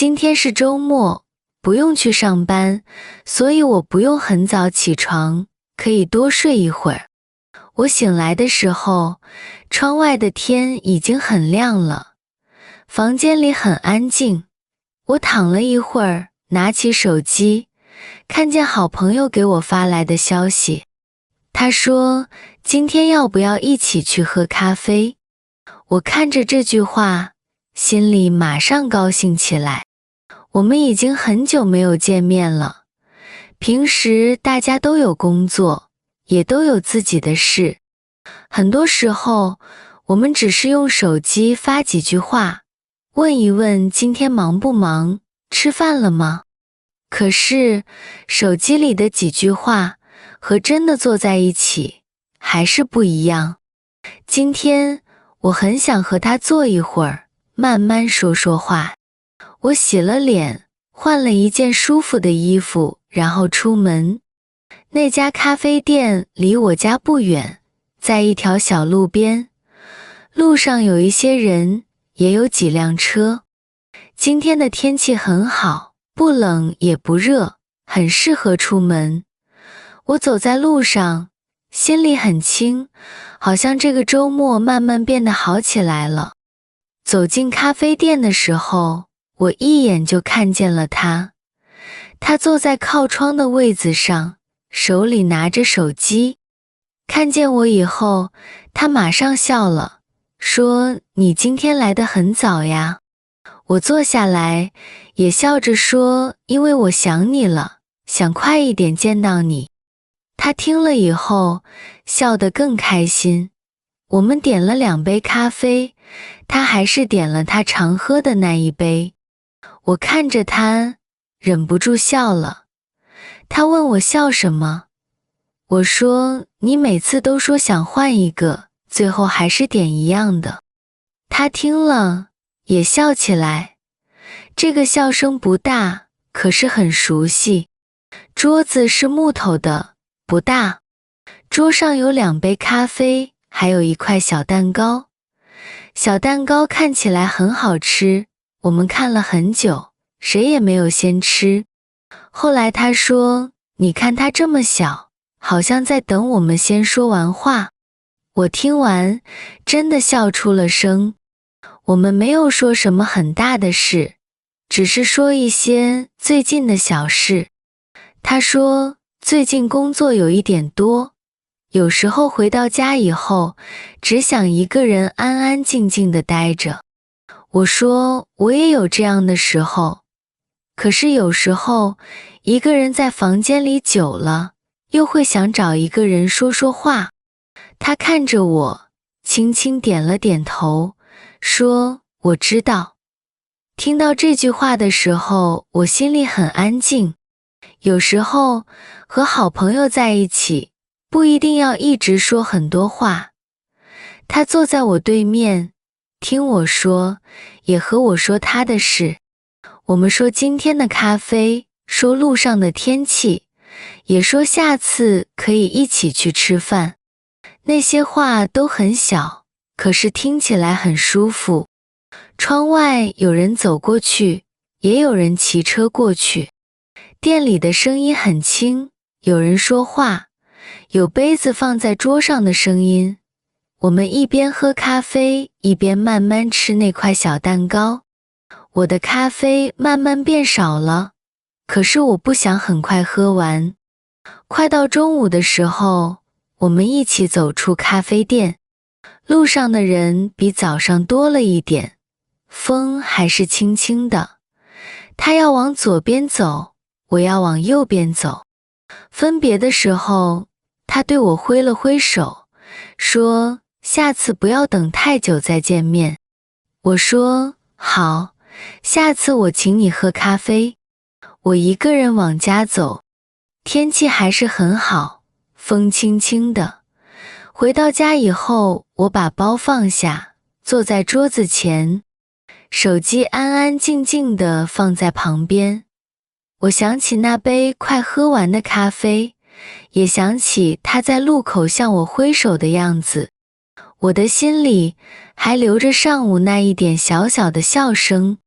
今天是周末，不用去上班，所以我不用很早起床，可以多睡一会儿。我醒来的时候，窗外的天已经很亮了，房间里很安静。我躺了一会儿，拿起手机，看见好朋友给我发来的消息。他说，今天要不要一起去喝咖啡？我看着这句话，心里马上高兴起来。我们已经很久没有见面了，平时大家都有工作，也都有自己的事。很多时候，我们只是用手机发几句话，问一问今天忙不忙，吃饭了吗？可是，手机里的几句话和真的坐在一起还是不一样。今天，我很想和他坐一会儿，慢慢说说话。我洗了脸，换了一件舒服的衣服，然后出门。那家咖啡店离我家不远，在一条小路边。路上有一些人，也有几辆车。今天的天气很好，不冷也不热，很适合出门。我走在路上，心里很轻，好像这个周末慢慢变得好起来了。走进咖啡店的时候，我一眼就看见了他。他坐在靠窗的位子上，手里拿着手机。看见我以后，他马上笑了，说：“你今天来得很早呀。”我坐下来，也笑着说：“因为我想你了，想快一点见到你。”他听了以后，笑得更开心。我们点了2杯咖啡，他还是点了他常喝的那一杯。我看着他，忍不住笑了。他问我笑什么？我说，你每次都说想换一个，最后还是点一样的。他听了，也笑起来。这个笑声不大，可是很熟悉。桌子是木头的，不大。桌上有2杯咖啡，还有一块小蛋糕。小蛋糕看起来很好吃，我们看了很久，谁也没有先吃。后来他说，你看他这么小，好像在等我们先说完话。我听完，真的笑出了声。我们没有说什么很大的事，只是说一些最近的小事。他说，最近工作有一点多，有时候回到家以后，只想一个人安安静静地待着。我说，我也有这样的时候，可是有时候，一个人在房间里久了，又会想找一个人说说话。他看着我，轻轻点了点头，说，我知道。听到这句话的时候，我心里很安静。有时候，和好朋友在一起，不一定要一直说很多话。他坐在我对面，听我说，也和我说他的事。我们说今天的咖啡，说路上的天气，也说下次可以一起去吃饭。那些话都很小，可是听起来很舒服。窗外有人走过去，也有人骑车过去。店里的声音很轻，有人说话，有杯子放在桌上的声音。我们一边喝咖啡，一边慢慢吃那块小蛋糕。我的咖啡慢慢变少了，可是我不想很快喝完。快到中午的时候，我们一起走出咖啡店。路上的人比早上多了一点，风还是轻轻的。他要往左边走，我要往右边走。分别的时候，他对我挥了挥手，说下次不要等太久再见面。我说好，下次我请你喝咖啡。我一个人往家走，天气还是很好，风轻轻的。回到家以后，我把包放下，坐在桌子前，手机安安静静地放在旁边。我想起那杯快喝完的咖啡，也想起他在路口向我挥手的样子。我的心里还留着上午那一点小小的笑声。